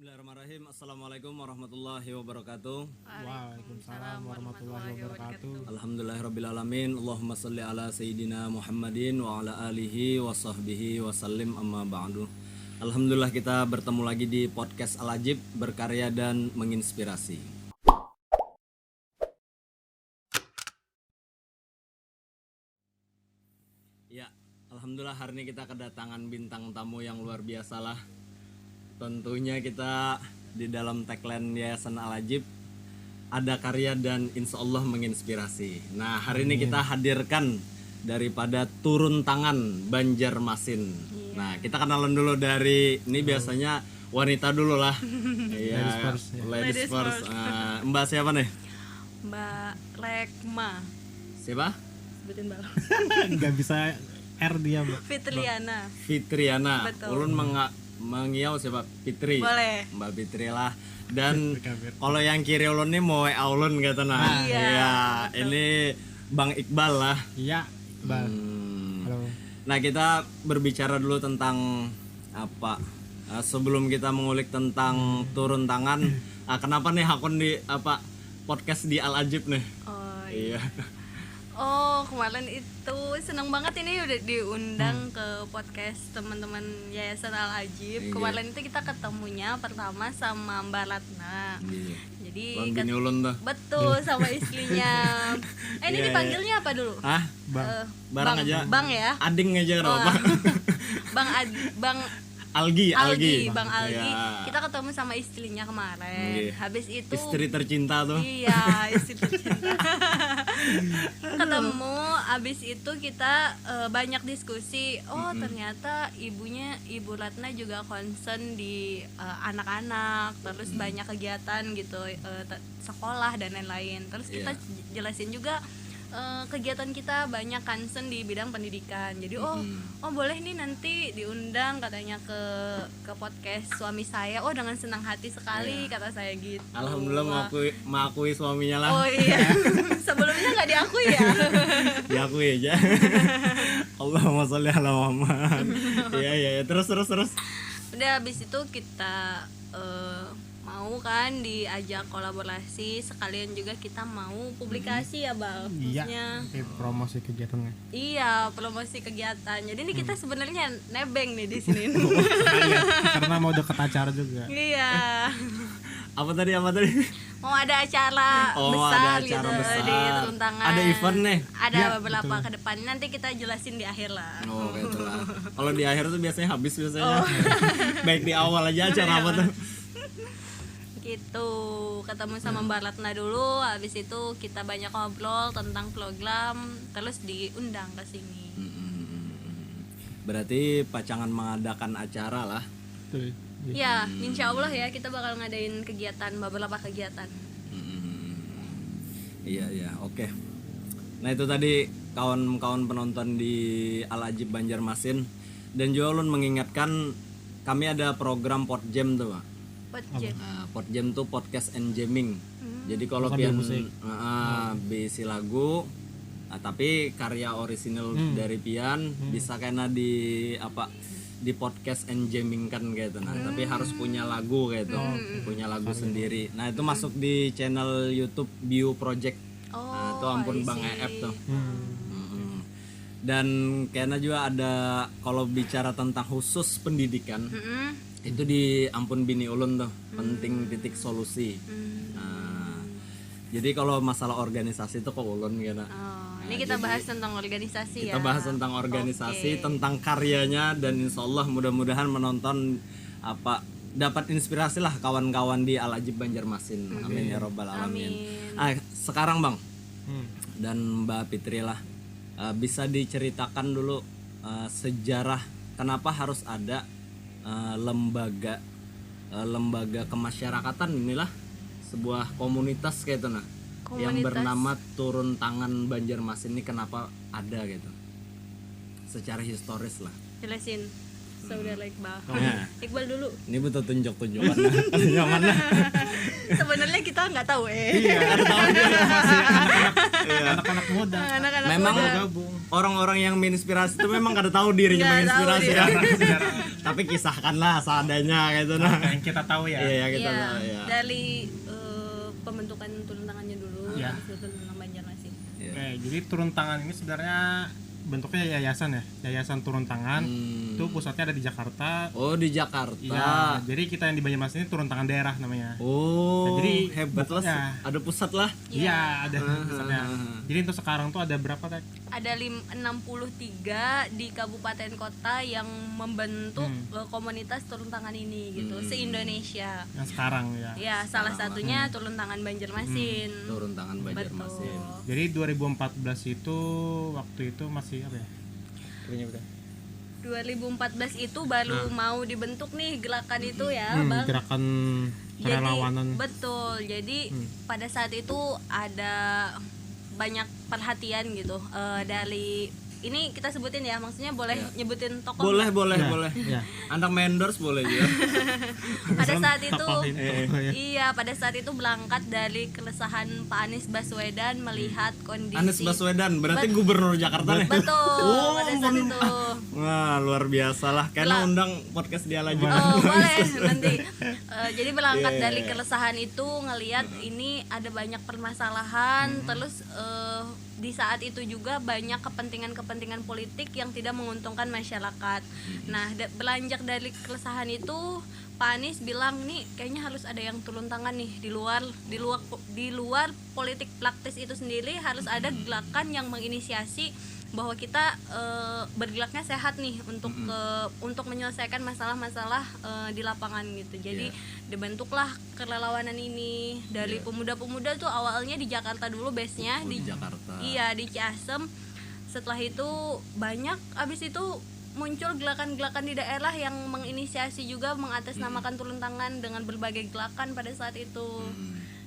Bismillahirrahmanirrahim. Assalamualaikum warahmatullahi wabarakatuh. Waalaikumsalam warahmatullahi wabarakatuh. Alhamdulillahirrabbilalamin. Allahumma salli ala Sayyidina Muhammadin wa ala alihi wa sahbihi wa sallim amma ba'du. Alhamdulillah kita bertemu lagi di podcast Al-Ajib, berkarya dan menginspirasi. Ya, alhamdulillah hari ini kita kedatangan bintang tamu yang luar biasa lah. Tentunya kita di dalam tagline Yayasan Al-Ajib ada karya dan insya Allah menginspirasi. Nah hari ini kita hadirkan daripada Turun Tangan Banjarmasin. Nah kita kenalan dulu dari ini biasanya wanita dulu lah. Iya, ladies first. Mbak siapa nih? Mbak Rekma. Siapa? Sebutin Mbak. Nggak bisa R dia, Mbak. Fitriana. Betul. Ulun mengiau siapa? Fitri. Boleh. Mbak Fitri lah. Dan Fitri. kalau yang kiri ulun nih mau WA ulun kata nah. Iya, Iya, betul. ini Bang Iqbal lah. Iya, Bang. Hmm. Halo. Nah, kita berbicara dulu tentang apa? Sebelum kita mengulik tentang turun tangan, kenapa nih akun di podcast di Al-Ajib nih? Oh, Iya. oh kemarin itu seneng banget ini udah diundang ke podcast teman-teman Yayasan Al-Ajib. Iya. Kemarin itu kita ketemunya pertama sama Mbak Ratna. Iya. Jadi Bang bini ulun tuh. betul sama istrinya. Ini Iya, dipanggilnya apa dulu? Hah? Bang. Barang Bang, aja. Bang ya. Ading aja Oh, apa? Bang Algi. Bang Algi. Iya. Kita ketemu sama istrinya kemarin. Iya. Habis itu Istri tercinta tuh. Iya, istri tercinta. Ketemu, abis itu kita banyak diskusi. Oh, ternyata Ibu Ratna juga concern di anak-anak, terus banyak kegiatan gitu, sekolah dan lain-lain. Terus kita jelasin juga kegiatan kita banyak concern di bidang pendidikan. Jadi oh boleh nih nanti diundang katanya ke podcast suami saya. Oh dengan senang hati sekali kata saya gitu. Alhamdulillah mengakui suaminya lah. Oh iya. Sebelumnya nggak diakui ya. Diakui aja. Allahumma sholli ala Muhammad. Iya. Terus. Udah habis itu kita mau kan diajak kolaborasi, sekalian juga kita mau publikasi ya Bal. Iya. Maksudnya Promosi kegiatannya. iya, promosi kegiatan. Jadi ini kita sebenarnya nebeng nih di sini. Iya, karena mau deket acara juga. Iya. Apa tadi? Mau ada acara Oh, besar ada acara gitu besar. di Turun Tangan. Ada event nih? Ada Ya, beberapa ke depan. Nanti kita jelasin di akhir lah. Oh, gitu lah. Kalau di akhir tuh biasanya habis biasanya. Baik di awal aja acara apa tuh? Gitu, ketemu sama Mbak Ratna dulu, habis itu kita banyak ngobrol tentang program, terus diundang ke sini. Berarti pacangan mengadakan acara lah. Tuh. Ya, insya Allah ya kita bakal ngadain kegiatan, beberapa kegiatan. Iya, oke. Nah itu tadi kawan-kawan penonton di Al-Ajib Banjarmasin. Dan juga ulun mengingatkan kami ada program Podjam tuh Pak. Budget. Podjam tuh podcast and jamming. Jadi kalau pian bisi lagu, tapi karya orisinal dari pian bisa kena di podcast and jamming kan gitu. Nah, tapi harus punya lagu gitu, punya lagu sendiri. Nah, itu masuk di channel YouTube Bio Project. Nah, itu ampun I Bang see. EF tuh. Dan kayaknya juga ada kalau bicara tentang khusus pendidikan itu di ampun bini ulun tuh penting titik solusi. Nah, jadi kalau masalah organisasi itu kok ulun gitu. Oh, ini kita bahas tentang organisasi ya. Kita bahas tentang organisasi, Oke. tentang karyanya dan insya Allah mudah-mudahan menonton dapat inspirasi lah kawan-kawan di Al-Ajib Banjarmasin. Amin ya robbal alamin. Sekarang Bang dan Mbak Fitri lah bisa diceritakan dulu sejarah kenapa harus ada lembaga kemasyarakatan inilah sebuah komunitas kayak itu nah yang bernama Turun Tangan Banjarmasin ini kenapa ada gitu secara historis lah. Jelasin. Saudara Iqbal. Nah, Iqbal dulu. ini butuh tunjuk-tunjukan. Yang mana? Sebenarnya kita nggak tahu Iya, ada tahu dia masih anak-anak muda. Anak-anak Memang muda. Gabung. orang-orang yang menginspirasi itu memang kada tahu dirinya Nggak tahu menginspirasi dia. kan. Tapi kisahkanlah seadanya gitu nah. Yang kita tahu ya. Iya, kita Iya, tahu ya. dari pembentukan turun tangannya dulu, Iya. habis itu turun tangan Banjarmasin. Iya. Oke, jadi turun tangan ini sebenarnya bentuknya yayasan ya, yayasan turun tangan. Itu pusatnya ada di Jakarta. Oh, di Jakarta. Iya, jadi kita yang di Banjarmasin ini turun tangan daerah namanya. Oh, Nah, jadi hebat lah. ya. Ada pusat lah. Iya, ada pusatnya. Jadi untuk sekarang tuh ada berapa Tek? Ada 63 di kabupaten kota yang membentuk komunitas turun tangan ini gitu, se-Indonesia. Yang sekarang ya. Ya, salah satunya turun tangan Banjarmasin. Turun tangan Banjarmasin. Betul. Jadi 2014 itu waktu itu masih apa ya? Punya berapa? 2014 itu baru mau dibentuk nih gerakan itu ya, Bang. Gerakan kerelawanan. Betul. Jadi pada saat itu ada banyak perhatian gitu dari ini kita sebutin ya, maksudnya boleh nyebutin tokoh. Boleh, boleh, Ya, boleh. ya. Anak endorse boleh juga. Pada saat itu Tokohin, tokoh ya. iya, pada saat itu berangkat dari keresahan Pak Anies Baswedan melihat kondisi Anies Baswedan berarti gubernur Jakarta nih. Betul. Oh, pada saat ampun. itu. Wah, luar biasa lah. Karena undang podcast dia lagi. Oh, boleh nanti. Jadi berangkat dari keresahan itu ngelihat ini ada banyak permasalahan, terus di saat itu juga banyak kepentingan-kepentingan politik yang tidak menguntungkan masyarakat. Nah, beranjak dari keresahan itu Pak Anies bilang nih kayaknya harus ada yang turun tangan nih di luar politik praktis itu sendiri, harus ada gerakan yang menginisiasi bahwa kita bergeraknya sehat nih untuk menyelesaikan masalah-masalah di lapangan gitu. Jadi dibentuklah kerelawanan ini dari pemuda-pemuda tuh awalnya di Jakarta dulu base-nya di Jakarta. Iya, di Ciasem. Setelah itu banyak, abis itu muncul gerakan-gerakan di daerah yang menginisiasi juga mengatasnamakan turun tangan dengan berbagai gerakan pada saat itu.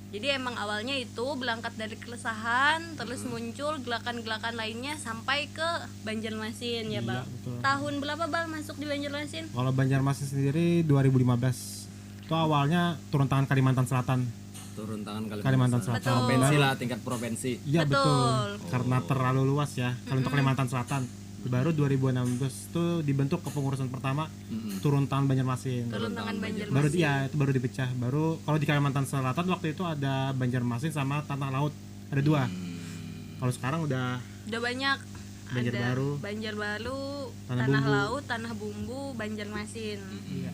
Jadi emang awalnya itu berangkat dari keresahan, terus muncul gerakan-gerakan lainnya sampai ke Banjarmasin ya, Bang. betul. Tahun berapa Bang masuk di Banjarmasin? Kalau Banjarmasin sendiri 2015. Itu awalnya turun tangan Kalimantan Selatan. Turun tangan Kalimantan Selatan. Betul. Provinsi lah, tingkat provinsi. Iya Betul. betul. Karena terlalu luas ya. Kalau untuk Kalimantan Selatan baru 2016 itu dibentuk kepengurusan pertama turun tangan Banjarmasin. Turun tangan Baru Banjarmasin. itu baru dipecah. Baru kalau di Kalimantan Selatan waktu itu ada Banjarmasin sama Tanah Laut. Ada dua. Kalau sekarang udah Udah banyak. Banjarbaru. Ada Banjarbaru, Tanah Tanah Bumbu. Laut, Tanah Bumbu, Banjarmasin. Iya.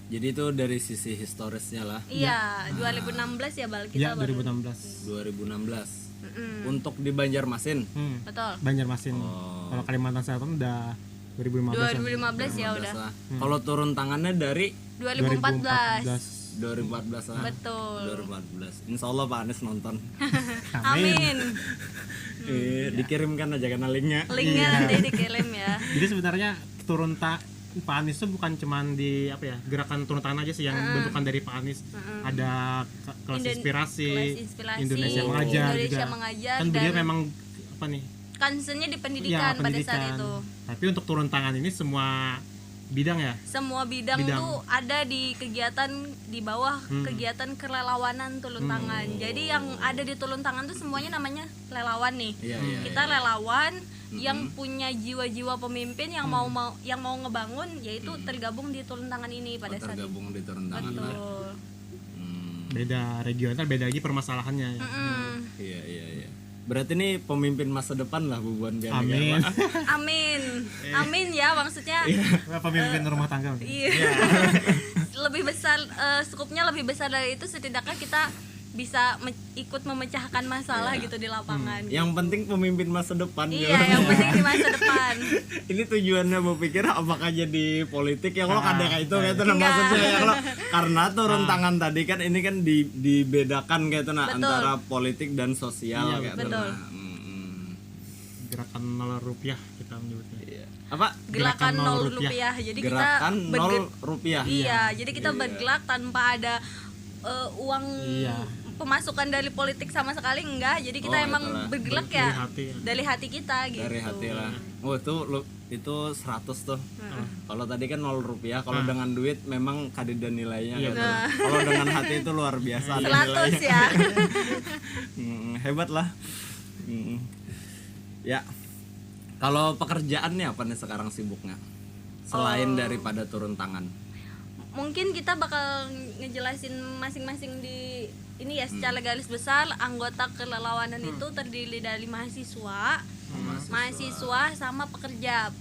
Jadi itu dari sisi historisnya lah. Iya, 2016 ya Bal Iya, kita baru. 2016. 2016. Mm-mm. Untuk di Banjarmasin. Betul. Banjarmasin. Kalau Kalimantan Selatan udah 2015. 2015 ya udah. Lah. Kalau turun tangannya dari 2014. 2014 lah. Betul. 2014. Insya Allah Pak Anies nonton. Amin. Dikirimkan aja kan linknya. Linknya nanti dikirim ya. Jadi sebenarnya Pak Anies itu bukan cuman di apa ya gerakan turun tangan aja sih yang bentukan dari Pak Anies. Ada kelas inspirasi, Kelas inspirasi, Indonesia mengajar Indonesia juga. mengajar, Kan beliau dan memang apa nih? concernnya di Ya, pendidikan pada saat pendidikan. itu. Tapi untuk turun tangan ini semua bidang ya. Semua bidang tuh ada di kegiatan di bawah kegiatan kerelawanan turun tangan. Jadi yang ada di turun tangan tuh semuanya namanya relawan nih. Iya. Kita relawan yang punya jiwa-jiwa pemimpin yang mau ngebangun, yaitu tergabung di turun tangan ini pada saat itu. Tergabung di turun tangan lah. Betul. Beda regional, beda lagi permasalahannya ya. Iya. Berarti ini pemimpin masa depan lah Bu Buan biar Amin. Amin. Amin ya maksudnya. Pemimpin rumah tangga. Iya. Lebih besar skupnya lebih besar dari itu, setidaknya kita bisa ikut memecahkan masalah gitu di lapangan. Yang penting pemimpin masa depan. Iya, yang penting di masa depan. Ini tujuannya mau pikir apakah jadi politik ya kalau ada kayak itu kayak itu nah, Enggak. maksudnya ya kalau karena turun tangan tadi kan ini kan dibedakan kayak itu nah Betul. antara politik dan sosial Iya, kayak itu betul. nah. Gerakan 0 rupiah kita menyebutnya. Iya. Apa? Gerakan Gerakan 0 0 rupiah. Jadi Gerakan kita 0 rupiah. Iya, jadi kita bergerak tanpa ada uang Iya. pemasukan dari politik sama sekali enggak. Jadi kita Oh, emang itulah. bergerak Dari ya hati ya. dari hati kita gitu. Dari hati lah. Oh itu 100 tuh. Kalau tadi kan 0 rupiah, kalau dengan duit memang kadeda nilainya Iya, gitu. Kalau dengan hati itu luar biasa ada 100 nilainya. ya. Hebat lah. Ya. Kalau pekerjaannya apa nih sekarang sibuknya? Selain daripada turun tangan. Mungkin kita bakal ngejelasin masing-masing di ini ya, secara garis besar anggota kelelawanan itu terdiri dari mahasiswa sama pekerja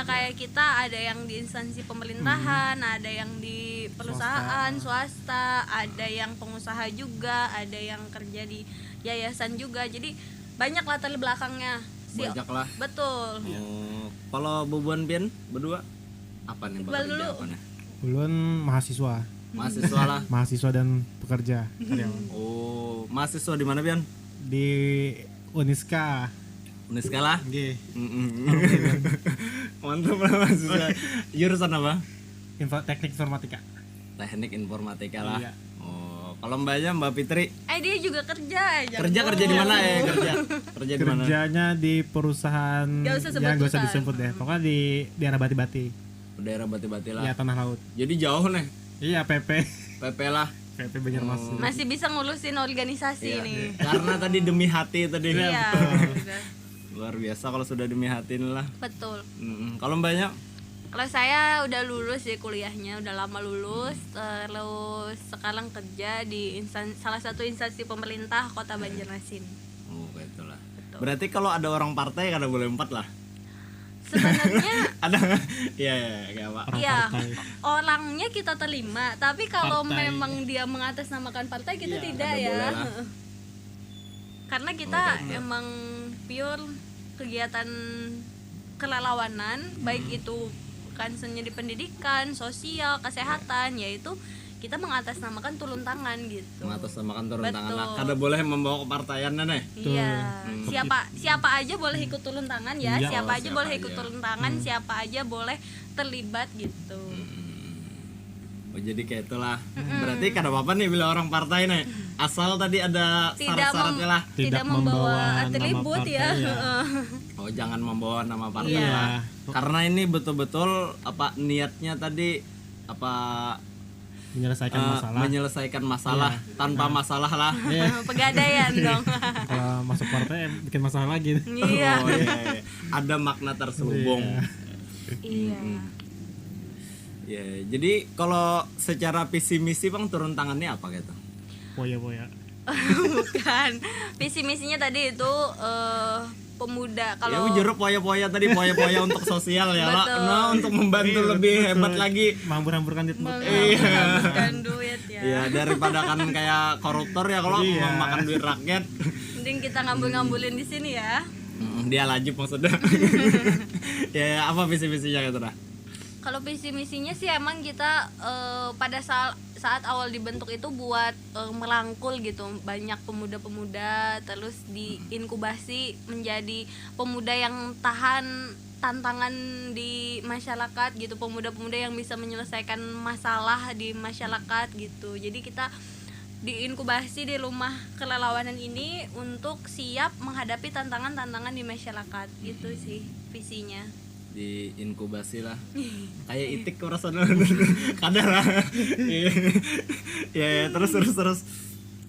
kayak kita, ada yang di instansi pemerintahan, ada yang di perusahaan swasta, ada yang pengusaha juga, ada yang kerja di yayasan juga, jadi banyak latar belakangnya. Banyak lah. Betul. Oh, kalau Bubuan Pian berdua apa nih Iqbal bekerja dulu. apa nih? Ulun mahasiswa Mahasiswa lah. mahasiswa dan pekerja karyawan Oh, mahasiswa di mana Pian? di Uniska. Uniska lah. Nggih. Mantap lah mahasiswa. Jurusan apa? Teknik informatika. Teknik informatika lah. Iya. Oh, kalau mbaknya Mbak Fitri Dia juga kerja aja. kerja di mana ya kerja? Kerja di mana? Kerjanya di perusahaan Gak usah sebut yang gak usah perusahaan. disebut deh. Pokoknya di daerah Bati-Bati. Daerah Bati-Bati lah. Ya, tanah laut. Jadi jauh nih. Iya, PP. PP lah. PP Banjarmasin. Masih bisa ngurusin organisasi Iya. nih. Karena tadi demi hati tadi. Iya. Luar biasa kalau sudah demi hati lah. Betul. Kalau mbaknya Kalau saya udah lulus ya kuliahnya, udah lama lulus, terus sekarang kerja di salah satu instansi pemerintah Kota Banjarmasin. oh itulah. Betul. Berarti kalau ada orang partai kada boleh 4 lah. Sebenarnya Ada iya kayak apa? ya partai. orangnya kita terima, tapi kalau Partai. memang dia mengatasnamakan partai kita Iya, tidak kada ya. boleh lah. Karena kita emang pure kegiatan kelelawanan, baik itu concernnya di pendidikan, sosial, kesehatan, yaitu kita mengatasnamakan turun tangan gitu. Mengatasnamakan turun tangan Betul. lah. Kada boleh membawa kepartaiannya nih. Iya. Siapa aja boleh ikut turun tangan ya. Iya. Siapa aja Siapa boleh ikut aja. turun tangan, siapa aja boleh terlibat gitu. Oh jadi kayak itulah. Berarti kada apa-apa nih bila orang partai nih. Asal tadi ada syarat-syaratnya lah. Tidak membawa atribut nama ya. partai, ya. Oh jangan membawa nama partai Iya. lah. Karena ini betul-betul apa niatnya tadi apa Menyelesaikan masalah. menyelesaikan masalah tanpa masalah lah. Pegadaian dong. Kalau masuk partai bikin masalah lagi. Iya. Oh, iya. Ada makna terselubung. Iya. Ya, jadi kalau secara visi misi Bang turun tangannya apa gitu? Poya-poya. Bukan. Visi misinya tadi itu pemuda Ya kalau jeruk poya-poya tadi poya-poya untuk sosial ya lah. Betul. Nah, untuk membantu lebih hebat lagi. Mambur-hamburkan di tempat. menghabiskan duit ya. Ya daripada kan kayak koruptor ya kalau Iya. mau makan duit rakyat. Mending kita ngambul-ngambulin di sini ya. Dia lajib maksudnya. Ya apa visi misinya gitu dah? Kalau visi misinya sih emang kita pada saat awal dibentuk itu buat merangkul gitu banyak pemuda-pemuda, terus diinkubasi menjadi pemuda yang tahan tantangan di masyarakat gitu, pemuda-pemuda yang bisa menyelesaikan masalah di masyarakat gitu. Jadi kita diinkubasi di rumah kelelawanan ini untuk siap menghadapi tantangan-tantangan di masyarakat. Itu sih visinya. Diinkubasi lah kayak itik perasaan kadang lah. Ya terus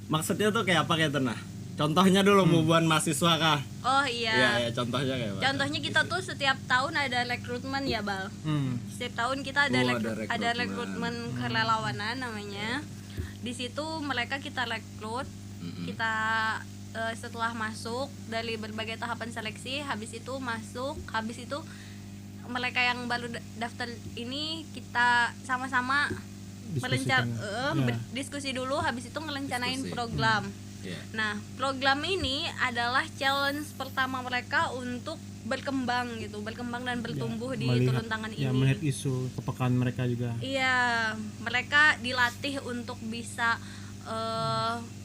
maksudnya tuh kayak apa kayak nah contohnya dulu bubuan mahasiswa kah? Oh Ya iya. contohnya kayak apa? Contohnya kita tuh setiap tahun ada rekrutmen ya, Bal. Setiap tahun kita ada Oh, ada ada rekrutmen kelelawanan namanya. Di situ mereka kita rekrut, kita setelah masuk dari berbagai tahapan seleksi, habis itu mereka yang baru daftar ini kita sama-sama diskusi dulu, habis itu ngelencanain Diskusi. program. Iya. Nah, program ini adalah challenge pertama mereka untuk berkembang dan bertumbuh di turun tangan Ya, ini. melihat isu kepekaan mereka juga. Iya, mereka dilatih untuk bisa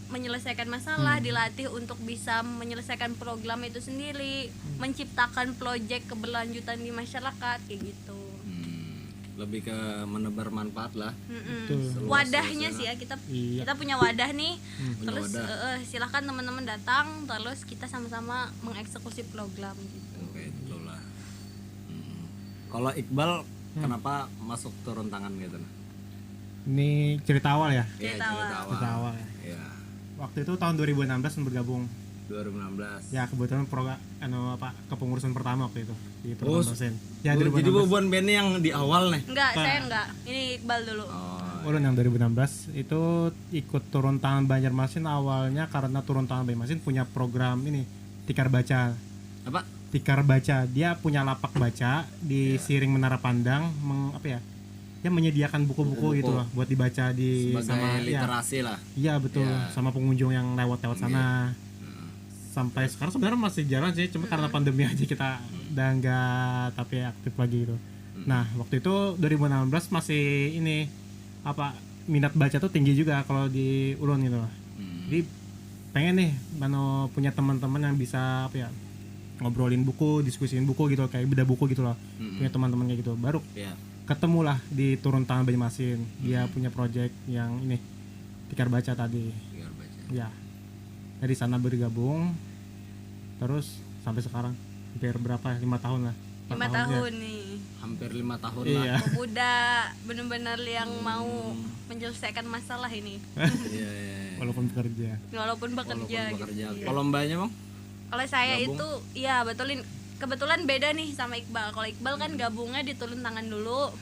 menyelesaikan masalah, dilatih untuk bisa menyelesaikan program itu sendiri, menciptakan proyek keberlanjutan di masyarakat kayak gitu. lebih ke menebar manfaat lah. Betul. Wadahnya sih ya, kita Iya. kita punya wadah nih. Punya Terus wadah. silahkan teman-teman datang, terus kita sama-sama mengeksekusi program gitu. Oke, itulah. Kalau Iqbal kenapa masuk turun tangan gitu? Ini cerita awal ya. Iya, Cerita awal. Cerita awal ya. Iya, Waktu itu tahun 2016 bergabung. 2016. Ya kebetulan kepengurusan pertama waktu itu di Oh, program dosen. Ya jadi 2016. Bobon Benny yang di awal nih. Enggak, saya enggak. Ini Iqbal dulu. Oh, Ulun yang 2016 itu ikut turun tangan Banjarmasin awalnya karena turun tangan Banjarmasin punya program ini Tikar Baca. apa? Tikar Baca, dia punya lapak baca di Siring Menara Pandang, ya menyediakan buku-buku gitu loh buat dibaca di Sebagai sama literasi lah. iya betul sama pengunjung yang lewat-lewat sana. Sampai sekarang sebenarnya masih jalan sih, cuma karena pandemi aja kita udah nggak tapi aktif lagi gitu. Nah waktu itu 2016 masih ini minat baca tuh tinggi juga kalau di Ulun gitu loh. Jadi pengen nih punya teman-teman yang bisa ngobrolin buku, diskusiin buku gitu, kayak beda buku gitu loh. Punya teman-teman kayak gitu. Baru Iya. ketemulah di turun tangan Banjarmasin. Dia punya project yang ini Tikar Baca tadi. Biar baca. Ya. Dari sana bergabung. Terus sampai sekarang hampir berapa? 5 tahun lah. 5 4 tahun nih. Hampir 5 tahun Iya. lah. Pemuda benar-benar yang mau menyelesaikan masalah ini. Iya, iya. Walaupun bekerja. Walaupun bekerja Walaupun bekerja. gitu. Kalau mbaknya, Bang? Kalau saya Gabung. itu iya kebetulan beda nih sama Iqbal. Kalau Iqbal kan gabungnya di turun tangan dulu.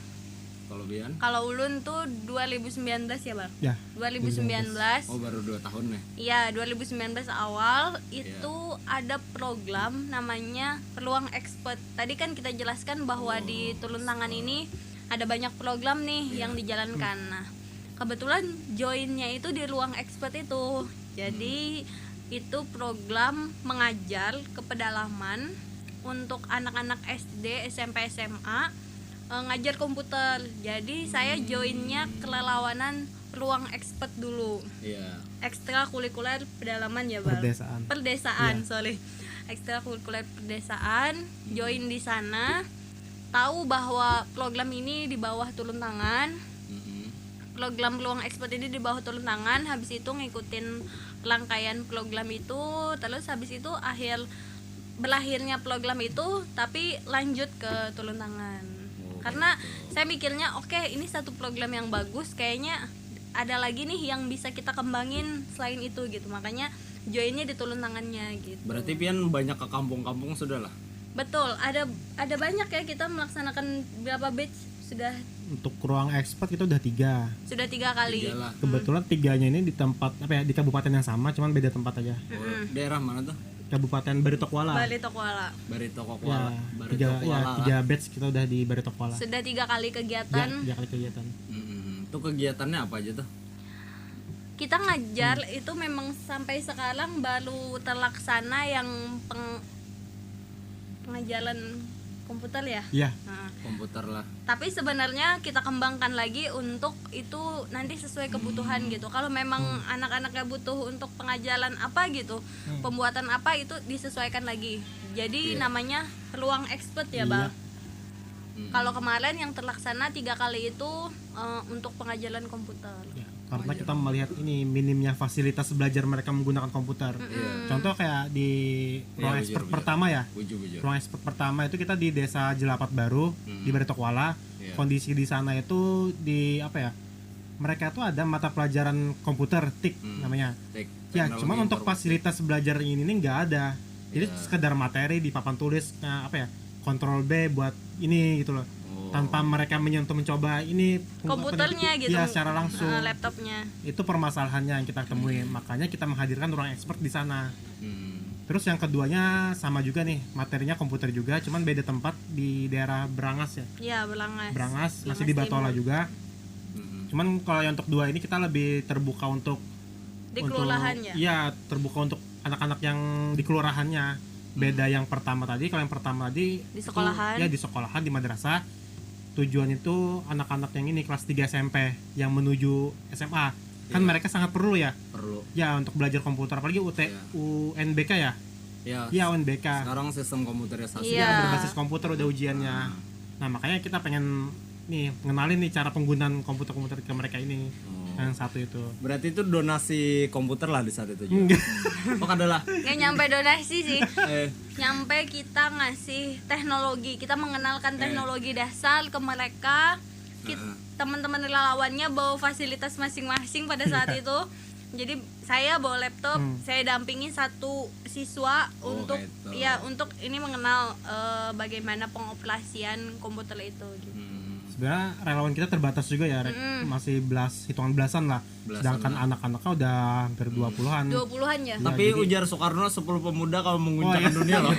Kalau Bian? Kalau Ulun tuh 2019 ya, Bang. Ya. 2019. Oh, baru 2 tahun nih. Iya, 2019 awal itu ada program namanya Peluang Expert. Tadi kan kita jelaskan bahwa di turun tangan ini ada banyak program nih yang dijalankan. Nah, kebetulan joinnya itu di Ruang Expert itu. Jadi itu program mengajar ke pedalaman untuk anak-anak SD, SMP, SMA ngajar komputer. Jadi saya joinnya kelelawanan Ruang Expert dulu. Iya. Ekstrakurikuler pedalaman ya, Bang. Perdesaan, sorry. Ekstrakurikuler perdesaan, join di sana. Tahu bahwa program ini di bawah turun tangan. Program Peluang Expert ini di bawah turun tangan, habis itu ngikutin rangkaian program itu, terus habis itu berlahirnya program itu tapi lanjut ke turun tangan. Karena saya mikirnya oke, ini satu program yang bagus, kayaknya ada lagi nih yang bisa kita kembangin selain itu gitu. Makanya joinnya di turun tangannya gitu. Berarti Pian banyak ke kampung-kampung sudah lah. Betul, ada banyak ya, kita melaksanakan berapa batch sudah Untuk ruang expert itu udah 3. sudah 3 kali. Iyalah. Kebetulan 3-nya ini di tempat di kabupaten yang sama, cuman beda tempat aja. Oh, daerah mana tuh? Kabupaten Baritokwala. Bali Tokuala. Barito Ya, Kokuala. 3 batch kita udah di Baritokwala. Sudah 3 kali kegiatan. 3 kali kegiatan. Itu kegiatannya apa aja tuh? Kita ngajar itu memang sampai sekarang baru terlaksana yang pengajaran komputer ya. Iya. Nah, Komputer lah. tapi sebenarnya kita kembangkan lagi untuk itu nanti sesuai kebutuhan gitu. Kalau memang anak-anaknya butuh untuk pengajaran apa gitu, pembuatan apa, itu disesuaikan lagi. Jadi namanya Peluang Expert ya, Bang. Kalau kemarin yang terlaksana 3 kali itu untuk pengajaran komputer. Ya, karena kita melihat ini minimnya fasilitas belajar mereka menggunakan komputer. Contoh kayak di ruang expert bujur. pertama ya. Bujur. Ruang expert pertama itu kita di Desa Jelapat Baru di Baritokwala. Iya. Kondisi di sana itu mereka tuh ada mata pelajaran komputer TIK namanya. Ya, Teknologi cuma untuk informasi. fasilitas belajar ini nggak ada. Jadi sekedar materi di papan tulis Ctrl B buat ini gitu loh. Tanpa mereka mencoba ini Komputernya gitu. ya secara langsung. Laptopnya. Itu permasalahannya yang kita temuin. Makanya kita menghadirkan ruang expert di sana. Terus yang keduanya sama juga nih, materinya komputer juga, cuman beda tempat di daerah Brangas ya. Iya, Belangas. Brangas masih di Batola juga. Cuman kalau yang untuk 2 ini kita lebih terbuka untuk Di kelurahan ya. Iya, terbuka untuk anak-anak yang di kelurahannya. Beda yang pertama tadi, kalau yang pertama tadi Di sekolahan. Ya di sekolahan, di madrasah. Tujuan itu anak-anak yang ini kelas 3 SMP yang menuju SMA. Kan mereka sangat perlu ya. Perlu. Ya untuk belajar komputer, apalagi UNBK ya. Ya. Iya UNBK. Sekarang sistem komputerisasi. Iya. Ya berbasis komputer udah ujiannya. Nah makanya kita pengen nih ngenalin nih cara penggunaan komputer ke mereka ini. Yang satu itu. Berarti itu donasi komputer lah di saat itu juga. Oh adalah. Nggak nyampe donasi sih. Eh, Nyampe kita ngasih teknologi, kita mengenalkan teknologi dasar ke mereka. Teman-teman relawannya bawa fasilitas masing-masing pada saat itu. Jadi saya bawa laptop, saya dampingi satu siswa untuk gitu. ya untuk ini mengenal bagaimana pengoperasian komputer itu gitu. Sebenarnya relawan kita terbatas juga ya, Rek. Masih hitungan belasan lah. Sedangkan anak-anaknya udah hampir 20-an. 20-an ya. Tapi ujar Soekarno 10 pemuda kalau menguncangkan dunia loh.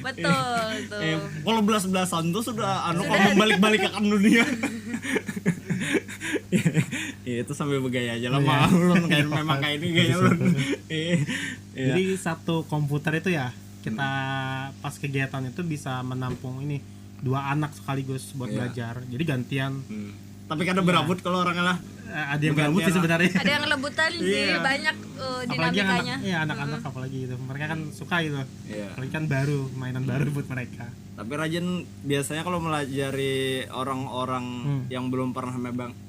Betul tuh. Kalau belas-belasan tuh sudah kalau membalik-balikan dunia. Itu sampai bergaya aja lah, ulun kayak memang kayak ini gaya ulun. Jadi satu komputer itu ya kita pas kegiatan itu bisa menampung ini 2 anak sekaligus buat belajar. Jadi gantian. Tapi kadang berabut kalau orangnya lah. Ada yang berebut sih sebenarnya. Ada yang rebutan sih, banyak Apalagi yang dinamikanya. anak-anak apalagi itu. Mereka kan suka itu. Iya. Apalagi kan baru, mainan baru buat mereka. Tapi Rajen biasanya kalau melajari orang-orang yang belum pernah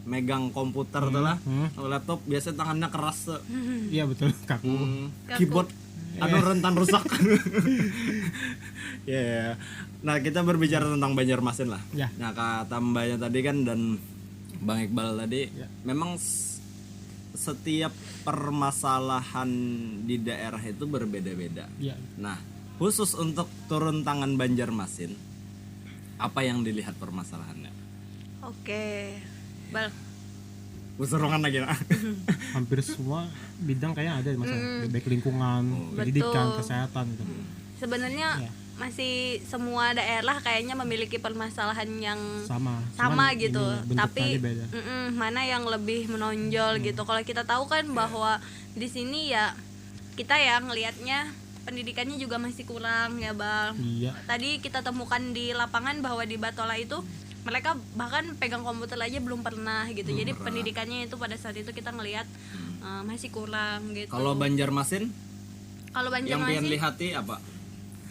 megang komputer tuh lah, atau laptop, biasanya tangannya keras tuh. Iya betul, kaku. Keyboard rentan rusak. Ya. Nah, kita berbicara tentang Banjarmasin lah. Ya. Nah, kata Mbaknya tadi kan dan Bang Iqbal tadi, memang setiap permasalahan di daerah itu berbeda-beda. Iya. Nah, khusus untuk turun tangan Banjarmasin, apa yang dilihat permasalahannya? Oke. Bal. Usurongan lagi lah. Hampir semua bidang kayaknya ada masalah. Baik lingkungan, pendidikan, Betul. kesehatan gitu. Sebenarnya masih semua daerah kayaknya memiliki permasalahan yang Sama sama Cuman gitu, ini bentuknya tapi aja beda. mana yang lebih menonjol gitu. Kalau kita tahu kan bahwa di sini ya kita ya ngelihatnya pendidikannya juga masih kurang ya Bang. Iya. Tadi kita temukan di lapangan bahwa di Batola itu mereka bahkan pegang komputer aja belum pernah gitu. Jadi pendidikannya itu pada saat itu kita ngelihat masih kurang gitu. Kalau Banjarmasin, Kalau yang Banjarmasin pian lihati apa?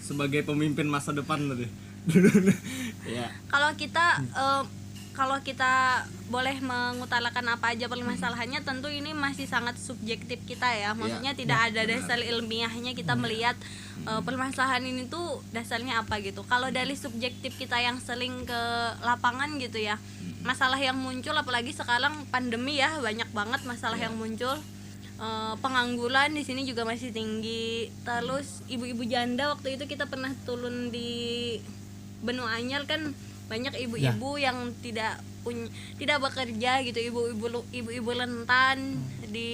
Sebagai pemimpin masa depan tadi. Ya. kalau kita boleh mengutarakan apa aja permasalahannya, tentu ini masih sangat subjektif kita ya. Maksudnya tidak ada dasar ilmiahnya kita melihat permasalahan ini tuh dasarnya apa gitu. Kalau dari subjektif kita yang sering ke lapangan gitu ya, masalah yang muncul apalagi sekarang pandemi ya, banyak banget masalah yang muncul. Pengangguran di sini juga masih tinggi. Terus ibu-ibu janda, waktu itu kita pernah turun di Benua Anyar kan banyak ibu-ibu yang tidak bekerja gitu, ibu-ibu rentan di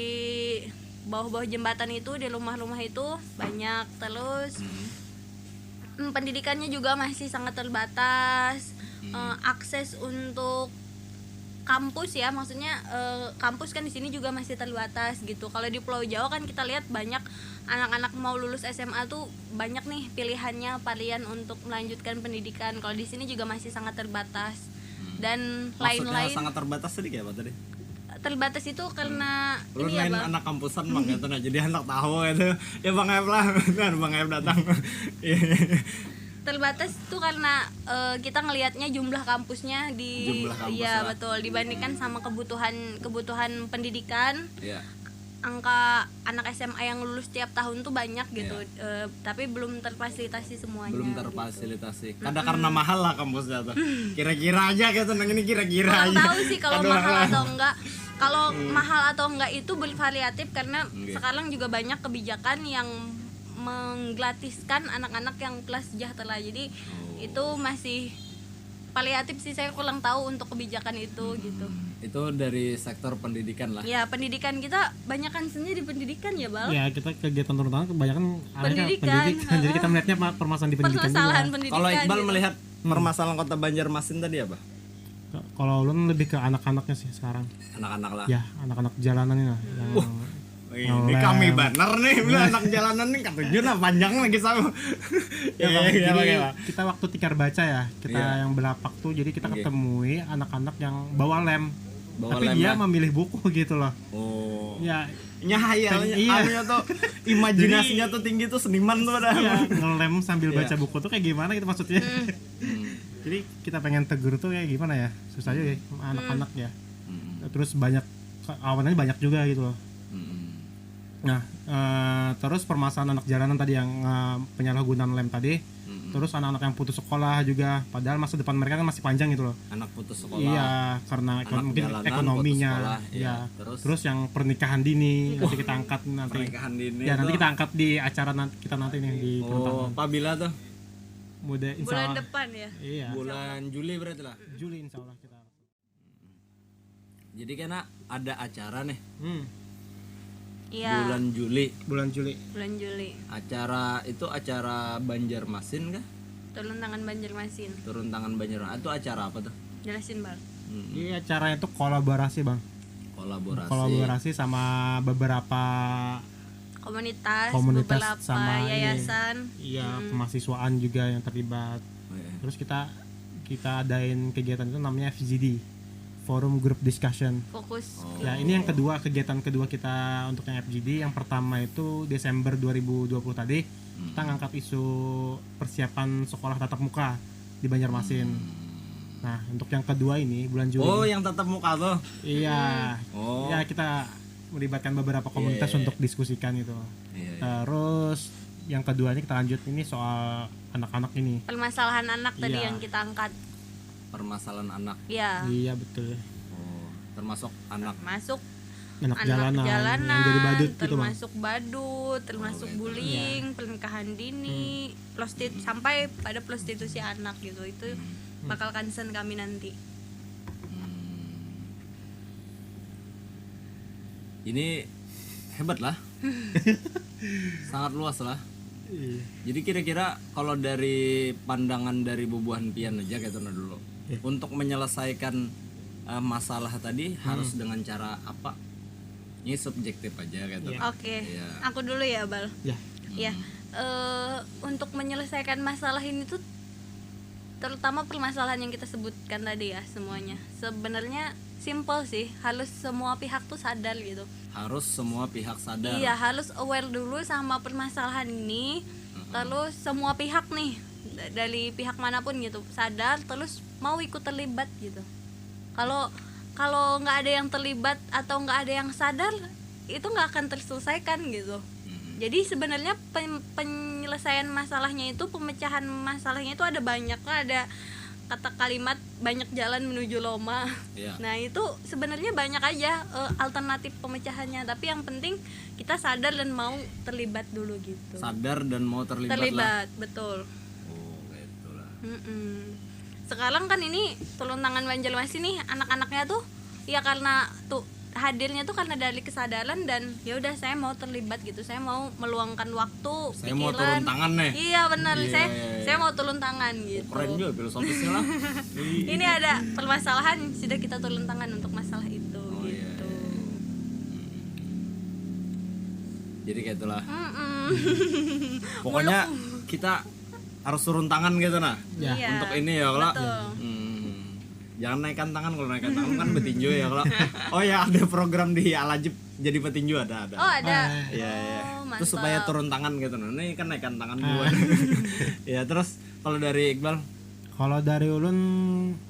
bawah-bawah jembatan itu, di rumah-rumah itu banyak. Terus pendidikannya juga masih sangat terbatas. Akses untuk kampus ya, maksudnya kampus kan di sini juga masih terbatas gitu. Kalau di Pulau Jawa kan kita lihat banyak anak-anak mau lulus SMA tuh banyak nih pilihannya, varian untuk melanjutkan pendidikan. Kalau di sini juga masih sangat terbatas dan Maksudnya lain-lain. sangat terbatas tadi kayak apa tadi? Terbatas itu karena Lu ini ya lain Bang. anak kampusan Bang gitu, nah jadi anak tahu gitu. Ya Bang Aib lah, kan Bang Aib datang. Terbatas tuh karena kita ngelihatnya jumlah kampusnya Jumlah kampus iya lah. betul, dibandingkan sama kebutuhan pendidikan. Iya. Angka anak SMA yang lulus tiap tahun tuh banyak gitu, tapi belum terfasilitasi semuanya. Belum terfasilitasi. Kadang karena mahal lah kampusnya tuh. Kira-kira aja gitu, nang ini kira-kira Kurang aja. tahu sih kalau Kadang mahal lah. atau enggak. Kalau mahal atau enggak itu bervariatif karena sekarang juga banyak kebijakan yang menggratiskan anak-anak yang kelas sejahtera. Jadi itu masih paliatif sih, saya kurang tahu untuk kebijakan itu gitu. Itu dari sektor pendidikan lah. Ya pendidikan kita banyak kan sendiri di pendidikan ya Bal. Ya kita kegiatan turun tangan kebanyakan arahnya Pendidikan, Jadi kita melihatnya permasalahan di pendidikan Permasalahan juga. pendidikan. Kalau Iqbal gitu. melihat permasalahan kota Banjarmasin tadi apa? Kalau ulun lebih ke anak-anaknya sih sekarang. Anak-anak lah. Ya anak-anak jalanan ini lah. Yang Ini kami banner nih, bilang anak jalanan nih ketujuh nah panjang lagi sama. Ya, Bang. Iya, Jadi iya, kita waktu tikar baca ya, kita Iya. yang belapak tuh, jadi kita ketemui anak-anak yang bawa lem, Bawa tapi lem dia ya? memilih buku gitu loh. Oh. Ya, Nyahayalnya, Iya. anunya tuh imajinasinya tuh tinggi tuh seniman tuh pada. ya ngelem sambil baca Iya. buku tuh kayak gimana gitu maksudnya. Jadi kita pengen tegur tuh kayak gimana ya, susah juga ya sama anak-anak ya. Terus banyak awalnya banyak juga gitu loh. Nah terus permasalahan anak jalanan tadi yang penyalahgunaan lem tadi. Terus anak-anak yang putus sekolah juga, padahal masa depan mereka kan masih panjang gitu loh. Anak putus sekolah. Iya, karena Anak mungkin jalanan, ekonominya. putus sekolah, Ya. iya. Terus yang pernikahan dini nanti kita angkat nanti. Pernikahan dini. Ya nanti tuh. kita angkat di acara kita nanti nih di Oh, peruntangan. apabila tuh Muda insya Bulan Allah. depan ya. Iya. bulan Juli berarti lah. Juli insya Allah kita. Jadi karena ada acara nih Iya. bulan Juli. Bulan Juli. Bulan Juli. Acara itu acara Banjarmasin kah? Turun tangan Banjarmasin. Turun tangan Banjarmasin. Itu acara apa tuh? Jelasin Bang. Ini acaranya itu kolaborasi bang. Kolaborasi sama beberapa Komunitas Komunitas beberapa sama ini. yayasan. iya kemahasiswaan juga yang terlibat. Oh, iya. Terus kita adain kegiatan itu namanya FGD, Forum Group Discussion. Fokus. Ya ini yang kedua, kegiatan kedua kita untuk yang FGD. Yang pertama itu Desember 2020 tadi kita ngangkat isu persiapan sekolah tatap muka di Banjarmasin. Nah untuk yang kedua ini bulan Juli. Oh, yang tatap muka tuh. Iya. Oh. Ya kita melibatkan beberapa komunitas untuk diskusikan itu. Iya. Terus yang kedua ini kita lanjut ini soal anak-anak ini. Permasalahan anak tadi Iya. yang kita angkat. Permasalahan anak. Ya. Iya betul. Oh, termasuk anak. Masuk Anak anak jalanan, yang jadi badut gitu bang. termasuk badut, termasuk bullying, pernikahan dini, sampai pada prostitusi anak gitu. Itu bakal concern kami nanti. Ini hebat lah. Sangat luas lah. Iya. Jadi kira-kira kalau dari pandangan dari Bubuhan Pian aja kayak itu dulu. Untuk menyelesaikan masalah tadi harus dengan cara apa? Ini subjektif aja kayak itu. Oke. Iya. Aku dulu ya, Bal. Ya. Ya. Untuk menyelesaikan masalah ini tuh terutama permasalahan yang kita sebutkan tadi ya semuanya. Sebenarnya simple sih, harus semua pihak tuh sadar gitu. Harus semua pihak sadar. Iya, harus aware dulu sama permasalahan ini. Terus semua pihak nih dari pihak manapun gitu sadar, terus mau ikut terlibat gitu. Kalau nggak ada yang terlibat atau nggak ada yang sadar, itu nggak akan terselesaikan gitu. Jadi sebenarnya penyelesaian masalahnya itu, pemecahan masalahnya itu ada banyak lah, ada kata kalimat banyak jalan menuju Roma. Iya. Nah itu sebenarnya banyak aja alternatif pemecahannya, tapi yang penting kita sadar dan mau terlibat dulu gitu. Sadar dan mau terlibat, lah. Terlibat, betul. Oh, gitu lah. Sekarang kan ini turun tangan Banjarmasin nih, anak-anaknya tuh ya karena tuh hadirnya tuh karena dari kesadaran dan ya udah saya mau terlibat gitu, saya mau meluangkan waktu, Saya pikiran. mau turun tangan nih. Iya benar, Iya. saya mau turun tangan gitu. Keren juga filosofisnya lah. Ini ada permasalahan, sudah kita turun tangan untuk masalah itu Oh, iya, gitu. Jadi kayak itulah. Pokoknya kita harus turun tangan gitu nah. Ya. Iya, Untuk ini ya kalau. betul. Jangan naikkan tangan, kalau naikkan tangan kan petinju ya kalau. Oh ya, ada program di Alajib jadi petinju ada. Oh ada. Iya, iya. Oh, Terus mantap. supaya turun tangan gitu nah. Ini kan naikkan tangan gua. Ya, terus kalau dari Iqbal Kalau dari ulun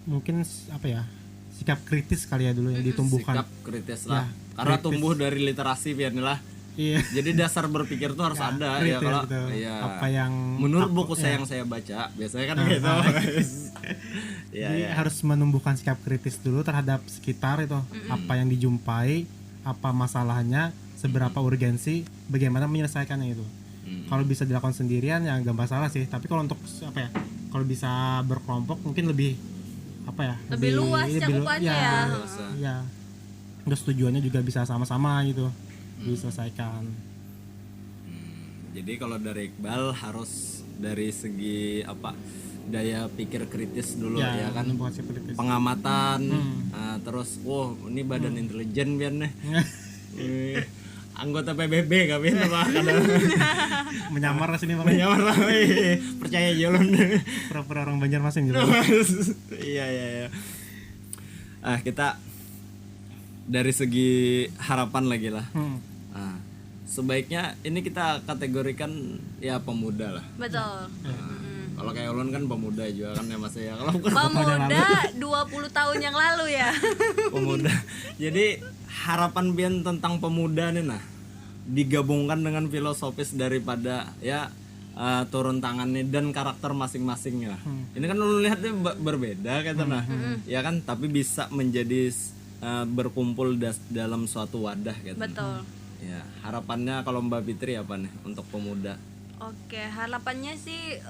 mungkin apa ya, sikap kritis kali ya dulu yang ditumbuhkan. sikap kritis lah. Ya, Karena kritis. tumbuh dari literasi Pian lah. Iya. Jadi dasar berpikir tuh harus ada ya kritis kalau gitu. iya. Apa yang menurut buku ya. yang saya baca biasanya kan gitu. Iya, Jadi iya. harus menumbuhkan sikap kritis dulu terhadap sekitar itu, apa yang dijumpai, apa masalahnya, seberapa urgensi, bagaimana menyelesaikannya itu. Kalau bisa dilakukan sendirian ya nggak masalah sih, tapi kalau untuk apa ya, kalau bisa berkelompok mungkin lebih apa ya, Lebih luas cakupannya ya. ya. Terus tujuannya juga bisa sama-sama gitu diselesaikan. Jadi kalau dari Iqbal harus dari segi apa daya pikir kritis dulu ya kan, menumbuhkan sikap kritis. pengamatan, terus ini badan intelijen biar nih. Anggota PBB kami apa kadang Menyamar sini Bang. menyamar lah, percaya jalan. Pura-pura orang Banjarmasin gitu. Iya. Kita dari segi harapan lagi lah. Sebaiknya ini kita kategorikan ya pemuda lah. Betul. Kalau kayak ulun kan pemuda juga kan ya Mas ya. Kalau Pemuda 20 tahun yang lalu ya. pemuda. Jadi harapan Bian tentang pemuda nih nah digabungkan dengan filosofis daripada ya turun tangan nih dan karakter masing-masing lah. Ini kan lu lihatnya berbeda kata nah. Ya kan tapi bisa menjadi berkumpul dalam suatu wadah gitu. Betul. Ya, harapannya kalau Mbak Fitri apa nih untuk pemuda? Oke, harapannya sih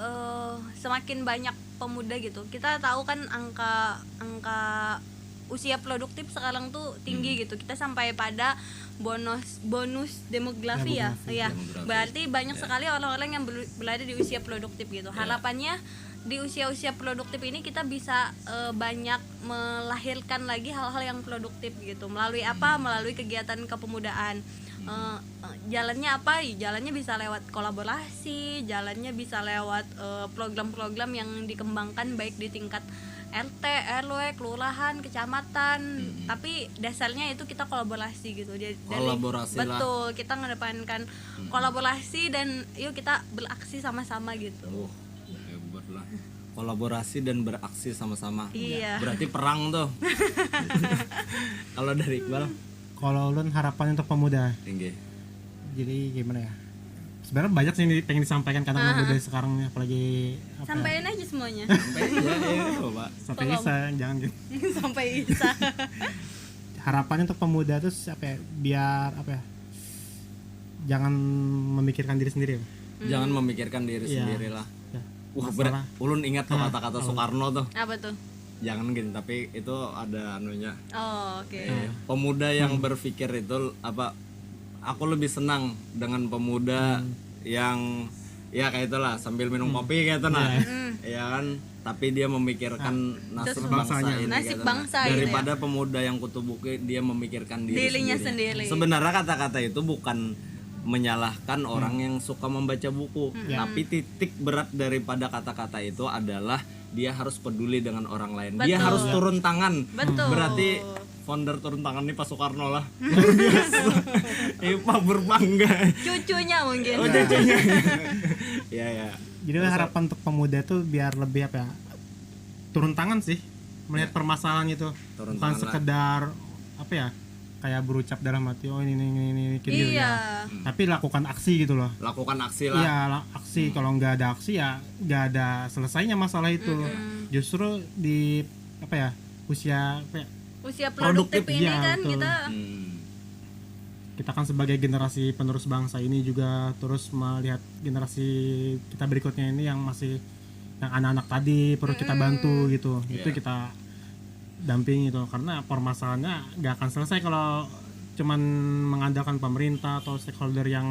semakin banyak pemuda gitu. Kita tahu kan angka usia produktif sekarang tuh tinggi gitu. Kita sampai pada bonus demografi ya. Iya. Berarti banyak sekali orang-orang yang berada di usia produktif gitu. Harapannya di usia-usia produktif ini kita bisa banyak melahirkan lagi hal-hal yang produktif gitu. Melalui apa? Melalui kegiatan kepemudaan. Jalannya apa? Jalannya bisa lewat kolaborasi, jalannya bisa lewat program-program yang dikembangkan baik di tingkat RT, RW, kelurahan, kecamatan. Tapi dasarnya itu kita kolaborasi gitu. Kolaborasi lah. Betul, kita mengedepankan kolaborasi dan yuk kita beraksi sama-sama gitu. Hebat lah. Kolaborasi dan beraksi sama-sama. Iya. Berarti perang tuh. Kalau dari Iqbal Kalau ulun harapan untuk pemuda, tinggi. jadi gimana ya? Sebenarnya banyak sih yang pengen disampaikan karena pemuda sekarang apalagi apa ya? Sampaikan aja semuanya. Sampai ya, Pak. Sampai Tolong. bisa jangan gitu. Sampai bisa. Harapannya untuk pemuda tuh apa ya? Biar apa ya? Jangan memikirkan diri sendiri. Jangan memikirkan diri Iya. sendiri lah. Ya. Wah, Masalah. ulun ingat tuh kata-kata Soekarno tuh. Apa tuh? Jangan gini, tapi itu ada anunya. Oh, oke. Pemuda yang berpikir itu apa? Aku lebih senang dengan pemuda yang ya kayak itulah sambil minum kopi kayak itu nah. Ya kan, tapi dia memikirkan nasib bangsa ini Nasib kayak itu, nah. bangsa gitu ya. Daripada pemuda yang kutubuki dia memikirkan Dirinya sendiri. sendiri. Sebenarnya kata-kata itu bukan menyalahkan orang yang suka membaca buku, tapi titik berat daripada kata-kata itu adalah dia harus peduli dengan orang lain. Dia Betul. harus turun tangan. Betul. Berarti founder turun tangan nih Pak Soekarno lah. Luar biasa. Pak berbangga. Cucunya mungkin. Oh cucunya. Ya ya. Jadi harapan untuk pemuda tuh biar lebih apa ya? Turun tangan sih, melihat permasalahan itu. Turun Bukan tangan lah. sekedar apa ya? Kayak berucap dalam hati, oh ini kayak gitu Iya. ya. Tapi lakukan aksi gitu loh. Lakukan aksi lah. Iya, aksi. Kalau nggak ada aksi ya nggak ada selesainya masalah itu. Justru di apa ya? Usia apa ya? Usia produktif Produktif, ini iya, kan betul. kita Kita kan sebagai generasi penerus bangsa ini juga terus melihat generasi kita berikutnya ini yang masih yang anak-anak tadi perlu kita bantu gitu. Itu kita dampingi itu karena permasalahannya nggak akan selesai kalau cuman mengandalkan pemerintah atau stakeholder yang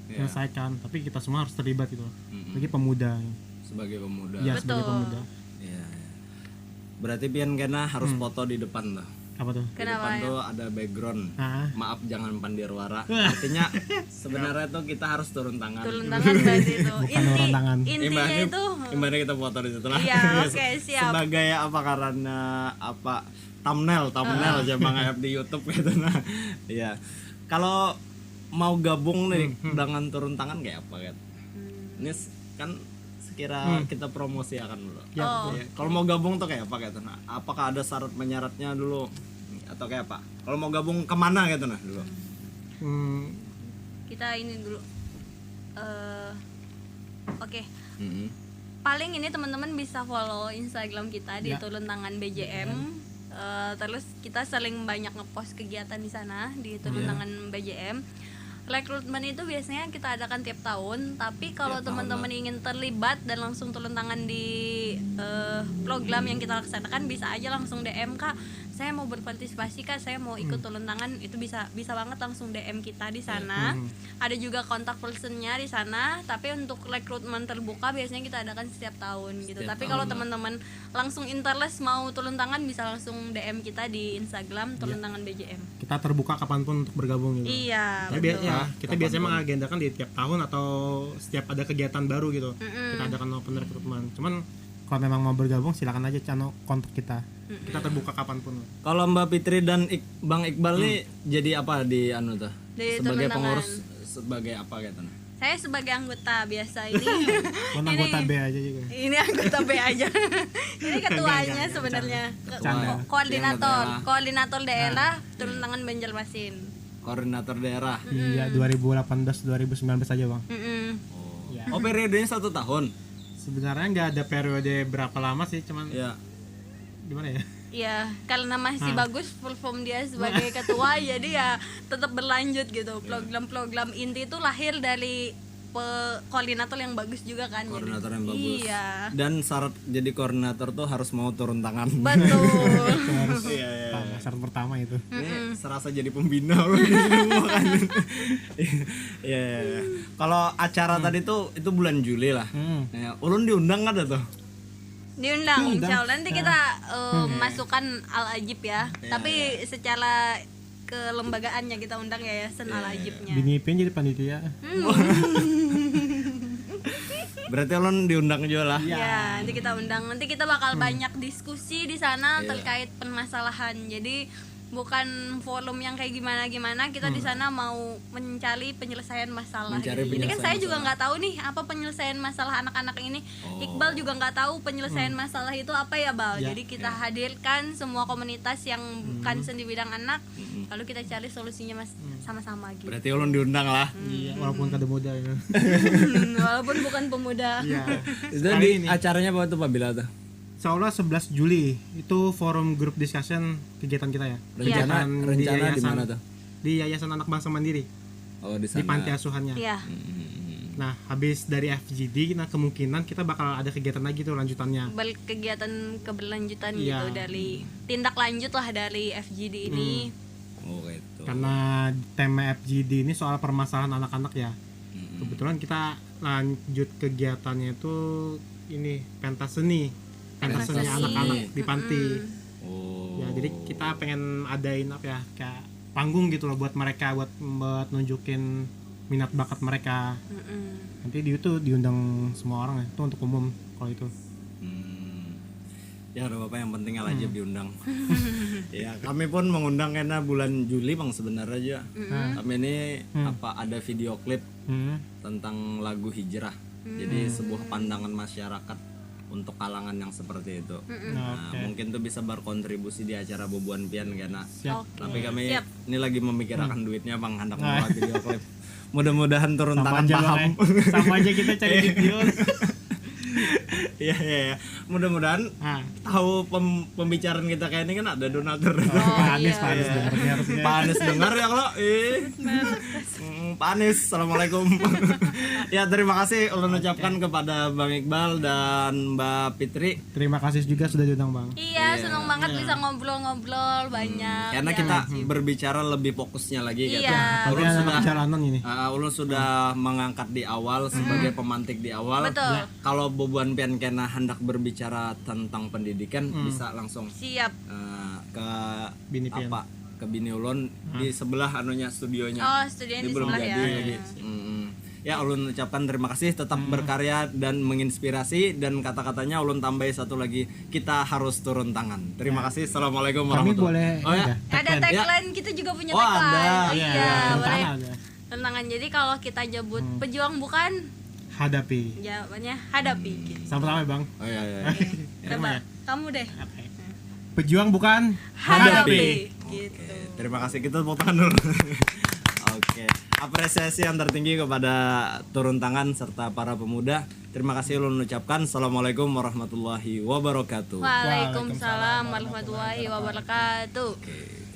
menyelesaikan, tapi kita semua harus terlibat gitu. Bagi pemuda. Sebagai pemuda. Ya, sebagai Betul. pemuda. Iya. Berarti pian kena harus foto di depan tuh. Apa tuh? Di depan tuh ada background. Nah, Maaf jangan pandirwara. Artinya sebenarnya tuh kita harus turun tangan. turun tangan berarti itu. Bukan turun tangan. Intinya itu. Gimana kita foto di situ lah. Iya, oke, siap. Sebagai apa karena apa thumbnail aja Bang Ayap di YouTube gitu nah. Iya. Kalau mau gabung nih dengan turun tangan kayak apa kan? Ini kan sekira kita promosi akan dulu. Oh. Ya, kalau mau gabung tuh kayak apa gitu nah? Apakah ada syarat menyaratnya dulu atau kayak apa? Kalau mau gabung kemana gitu nah dulu? Kita ini dulu. Oke. Mm-hmm. Paling ini teman-teman bisa follow Instagram kita di Ya. Turun Tangan BJM. Terus kita sering banyak ngepost kegiatan di sana di Turun Tangan BJM. Rekrutmen itu biasanya kita adakan tiap tahun, tapi kalau teman-teman ingin terlibat dan langsung turun tangan di program yang kita laksanakan bisa aja langsung DM, Kak, saya mau berpartisipasi, Kak, saya mau ikut turun tangan. Itu bisa banget langsung DM kita di sana. Ada juga kontak personnya di sana, tapi untuk rekrutmen terbuka biasanya kita adakan setiap tahun gitu. Tapi kalau teman-teman langsung interest mau turun tangan bisa langsung DM kita di Instagram turun tangan BJM. kita terbuka kapanpun untuk bergabung gitu. Iya, Tapi betul. kita biasanya mengagendakan di tiap tahun atau setiap ada kegiatan baru gitu. Kita adakan open recruitment. Cuman kalau memang mau bergabung silakan aja kontak kita. Kita terbuka kapanpun. Kalau Mbak Fitri dan Bang Iqbal nih jadi apa di anu tuh? Di Sebagai turun tangan. pengurus sebagai apa gitu nah? Saya sebagai anggota biasa ini. Mana anggota B aja juga. Ini anggota B aja. Ini ketuanya Enggak, sebenarnya. Canda. Koordinator daerah turun tangan Banjarmasin. Koordinator daerah. Iya, 2018 2019 aja, Bang. Ya. Oh, periodenya 1 tahun. Sebenarnya nggak ada periode berapa lama sih, cuman Ya. gimana ya? Iya, karena masih bagus perform dia sebagai ketua, jadi ya tetap berlanjut gitu. Program-program inti itu lahir dari koordinator yang bagus juga kan. Koordinator yang bagus. Iya. Dan syarat jadi koordinator tuh harus mau turun tangan. Betul. Iya, iya. Syarat pertama itu. Ini serasa jadi pembina loh di semua kan. Iya, iya, iya. Kalau acara tadi tuh itu bulan Juli lah. Ya, ulun diundang nggak ada tuh? Diundang, insya Allah nanti kita masukkan Al-Ajib ya. Tapi secara kelembagaannya kita undang Yayasan Al-Ajibnya. Bini Ipin jadi panitia. Berarti ulun diundang juga lah. Ya, nanti kita undang. Nanti kita bakal banyak diskusi di sana terkait permasalahan. Jadi bukan forum yang kayak gimana-gimana, kita di sana mau mencari penyelesaian masalah. Mencari gitu. Jadi kan penyelesaian saya juga nggak tahu nih apa penyelesaian masalah anak-anak ini. Iqbal juga nggak tahu penyelesaian masalah itu apa ya, Bal. Jadi kita hadirkan semua komunitas yang concern di bidang anak, lalu kita cari solusinya sama-sama gitu. Berarti ulun diundang lah. Iya, walaupun kada muda itu. Walaupun bukan pemuda. Iya. Itu di acaranya apa tuh Pak Bila tuh? Seolah 11 Juli itu forum group discussion kegiatan kita ya. Rencana di mana tuh? Di Yayasan Anak Bangsa Mandiri. Oh, di Di sana. panti asuhannya. Iya. Nah, habis dari FGD, nah kemungkinan kita bakal ada kegiatan lagi tuh lanjutannya. Kegiatan keberlanjutan Iya. gitu dari tindak lanjut lah dari FGD ini. Oh, gitu. Karena tema FGD ini soal permasalahan anak-anak ya. Kebetulan kita lanjut kegiatannya itu ini pentas seni anak-anak di panti. Oh. Ya, jadi kita pengen adain apa ya, kayak panggung gitu loh buat mereka, buat nunjukin minat bakat mereka. Nanti di itu diundang semua orang ya, itu untuk umum kalau itu. Ya udah Bapak, yang penting Al-Ajib diundang. Ya, kami pun mengundang karena bulan Juli Bang sebenarnya aja. Kami ini ada video klip tentang lagu Hijrah. Jadi sebuah pandangan masyarakat untuk kalangan yang seperti itu. Nah, mungkin tuh bisa berkontribusi di acara Bobuan Pian karena. Tapi kami ini lagi memikirkan duitnya Bang, hendak membuat video klip. Mudah-mudahan turun tangan paham. Sama aja kita cari video. Iya, iya, iya. Mudah-mudahan tahu pembicaraan kita kayak ini kan ada donatur. Pak Anies dengar harusnya. Pak Anies dengar ya kalau Pak Anies, assalamualaikum. Ya, terima kasih ulun ucapkan kepada Bang Iqbal dan Mbak Fitri. Terima kasih juga sudah diundang Bang. Iya, senang banget bisa ngobrol-ngobrol banyak. Karena kita berbicara lebih fokusnya lagi gitu. Iya. Tapi ada perjalanan ini. Ulun sudah mengangkat di awal sebagai pemantik di awal. Betul. Kalau Bobuan Pian kena hendak berbicara tentang pendidikan bisa langsung Siap. ke Bini Pian. ke Bini Ulun di sebelah anunya studionya. Oh, studionya Ini di belum sebelah jadi ya. lagi. Ya, ulun ucapkan terima kasih, tetap berkarya dan menginspirasi, dan kata-katanya ulun tambahi satu lagi, kita harus turun tangan. Terima kasih. Assalamualaikum Kami warahmatullahi boleh Oh ya. Ada tagline, kita juga punya Oh, tagline. ada. Iya, boleh. Ada. Tantangan. Jadi kalau kita nyebut pejuang bukan, Hadapi. jawabannya hadapi. Gitu. Sama-sama ya Bang. Oh iya, iya. Coba kamu deh. Pejuang bukan Hadapi. Gitu. Oke, terima kasih, kita tepuk tangan dulu. Oke, apresiasi yang tertinggi kepada turun tangan serta para pemuda. Terima kasih ulun ucapkan. Assalamualaikum warahmatullahi wabarakatuh. Waalaikumsalam warahmatullahi wabarakatuh. Oke.